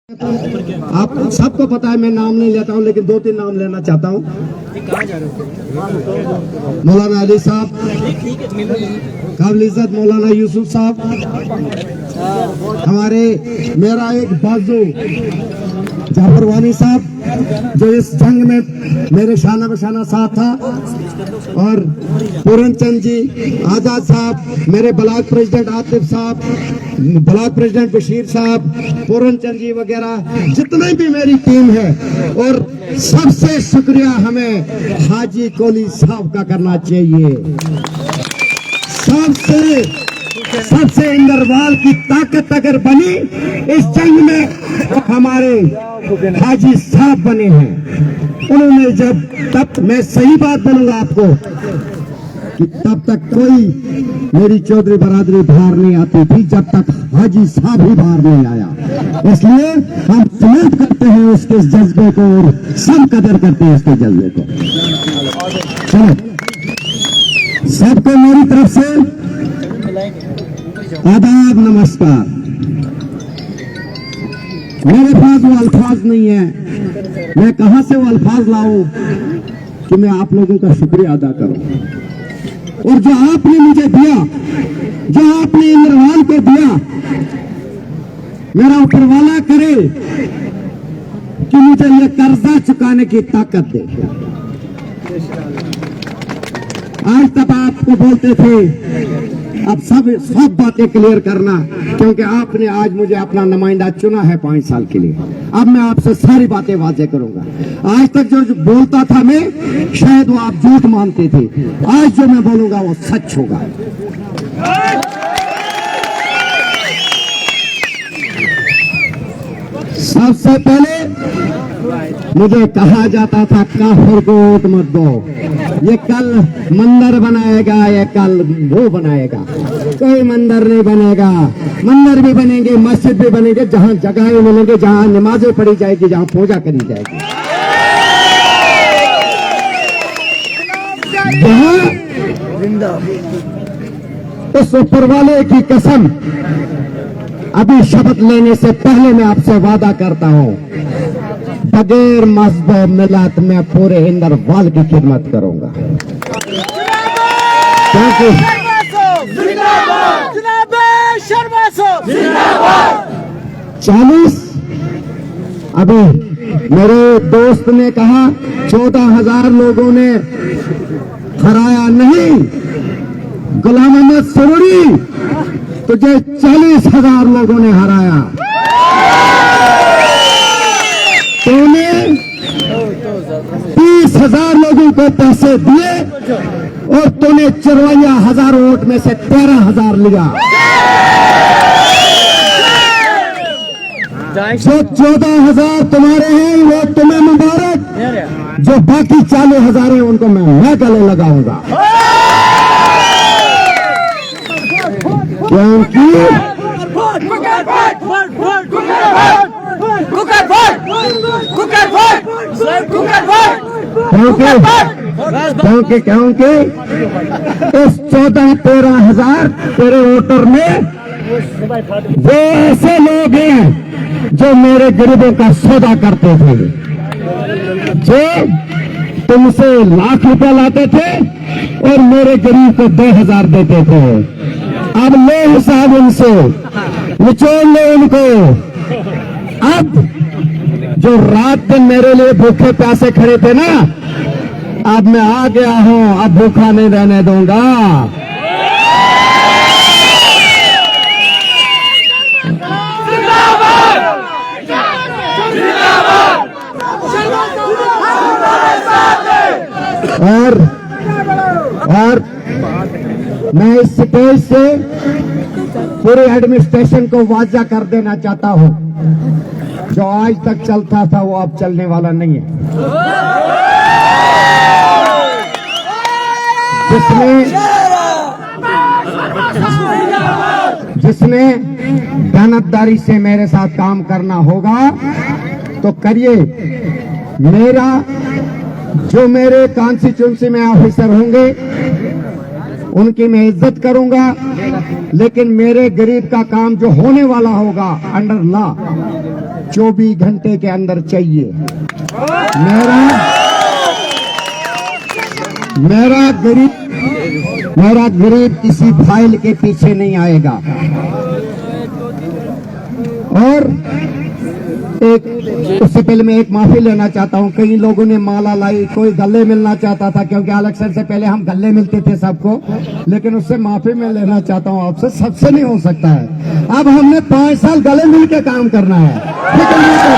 आप सबको पता है मैं नाम नहीं लेता हूँ, लेकिन दो तीन नाम लेना चाहता हूँ। मौलाना अली साहब, काबिल इज्जत मौलाना यूसुफ साहब, हमारे मेरा एक बाजू जाफर वानी साहब जो इस जंग में मेरे शाना बशाना साथ था, और पूरन चंद जी, आजाद साहब, मेरे ब्लॉक प्रेसिडेंट आतिफ साहब, ब्लॉक प्रेसिडेंट बशीर साहब, पूरन चंद जी वगैरह जितने भी मेरी टीम है। और सबसे शुक्रिया हमें हाजी कोली साहब का करना चाहिए। सबसे इंदरवाल की ताकत अगर बनी इस जंग में तो हमारे हाजी साहब बने हैं। उन्होंने जब तब मैं सही बात बोलूंगा आपको कि तब तक कोई मेरी चौधरी बरादरी बाहर नहीं आती थी जब तक हाजी साहब ही बाहर नहीं आया। इसलिए हम सलूट करते हैं उसके जज्बे को और सब कदर करते हैं उसके जज्बे को। चलो सबको मेरी तरफ से आदाब, नमस्कार। मेरे पास वो अल्फाज नहीं है, मैं कहां से वो अल्फाज लाऊं कि मैं आप लोगों का शुक्रिया अदा करूं। और जो आपने मुझे दिया, जो आपने इंद्रवाल को दिया, मेरा ऊपर वाला करे कि मुझे ये कर्जा चुकाने की ताकत दे। आज तक आपको बोलते थे, अब सब बातें क्लियर करना, क्योंकि आपने आज मुझे अपना नुमाइंदा चुना है 5 साल के लिए। अब मैं आपसे सारी बातें वाजे करूंगा। आज तक जो बोलता था मैं, शायद वो आप झूठ मानते थे। आज जो मैं बोलूंगा वो सच होगा। सबसे पहले मुझे कहा जाता था काफिर को वोट मत दो, ये कल मंदिर बनाएगा, ये कल वो बनाएगा। कोई मंदिर नहीं बनेगा। मंदिर भी बनेंगे, मस्जिद भी बनेंगे, जहां जगहें मिलेंगे, जहां नमाजें पढ़ी जाएगी, जहां पूजा करी जाएगी, जहां उस ऊपर वाले की कसम अभी शपथ लेने से पहले मैं आपसे वादा करता हूं, बगैर मजहब मिलात में पूरे इंदरवाल की खिदमत करूंगा। क्योंकि 40 अभी मेरे दोस्त ने कहा 14,000 लोगों ने हराया, नहीं, गुलाम अहमद सरूरी तुझे 40,000 लोगों ने हराया। तूने 30,000 लोगों को पैसे दिए और तूने 54,000 वोट में से 13,000 लिया। जो 14,000 तुम्हारे हैं वो तुम्हें मुबारक, जो बाकी 40,000 हैं उनको मैं गले लगाऊंगा। क्योंकि इस 14-13,000 तेरे वोटर में वो ऐसे लोग हैं जो मेरे गरीबों का सौदा करते थे, जो तुमसे लाख रुपया लाते थे और मेरे गरीब को 2,000 देते थे। अब ले हिसाब उनसे, निचोड़ ले उनको। अब जो रात दिन मेरे लिए भूखे प्यासे खड़े थे ना, अब मैं आ गया हूं, अब भूखा नहीं रहने दूंगा। और मैं इस स्टेज से पूरे एडमिनिस्ट्रेशन को वाजा कर देना चाहता हूं, जो आज तक चलता था वो अब चलने वाला नहीं है। जिसने मेहनतदारी से मेरे साथ काम करना होगा तो करिए। जो मेरे कॉन्स्टिट्यूंसी में ऑफिसर होंगे उनकी मैं इज्जत करूंगा, लेकिन मेरे गरीब का काम जो होने वाला होगा अंडर लॉ 24 घंटे के अंदर चाहिए। मेरा गरीब किसी फाइल के पीछे नहीं आएगा। और उससे पहले मैं एक माफी लेना चाहता हूं। कई लोगों ने माला लाई, कोई गले मिलना चाहता था, क्योंकि इलेक्शन से पहले हम गले मिलते थे सबको, लेकिन उससे माफी मैं लेना चाहता हूं आपसे। सबसे नहीं हो सकता है। अब हमने 5 साल गले मिल के काम करना है। फिक्र नहीं करो।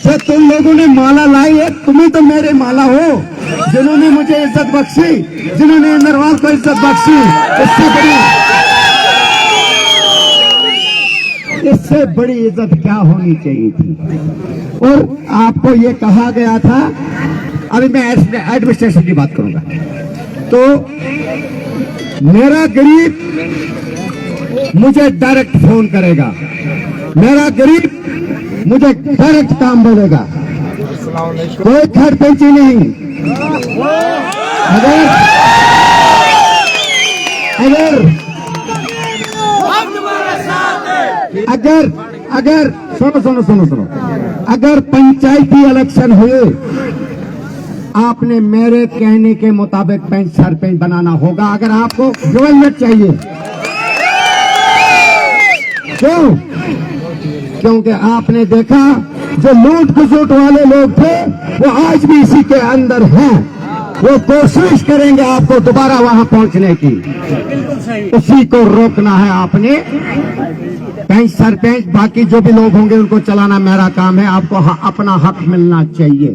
जो तुम लोगों ने माला लाई है, तुम्हें तो मेरे माला हो, जिन्होंने मुझे इज्जत बख्शी, जिन्होंने इंद्रवाल को इज्जत बख्शी, इससे बड़ी इज्जत क्या होनी चाहिए थी। और आपको ये कहा गया था, अभी मैं एडमिनिस्ट्रेशन की बात करूंगा, तो मेरा गरीब मुझे डायरेक्ट फोन करेगा, मेरा गरीब मुझे डायरेक्ट काम बोलेगा, कोई थर्ड पेंची नहीं। अगर सुनो, अगर पंचायती इलेक्शन हुए, आपने मेरे कहने के मुताबिक पंच सरपंच बनाना होगा। अगर आपको गवर्नमेंट चाहिए, क्योंकि आपने देखा जो लूट खसोट वाले लोग थे वो आज भी इसी के अंदर हैं। वो कोशिश करेंगे आपको दोबारा वहां पहुंचने की। उसी को रोकना है आपने। पंच सरपंच बाकी जो भी लोग होंगे उनको चलाना मेरा काम है। आपको अपना हक मिलना चाहिए।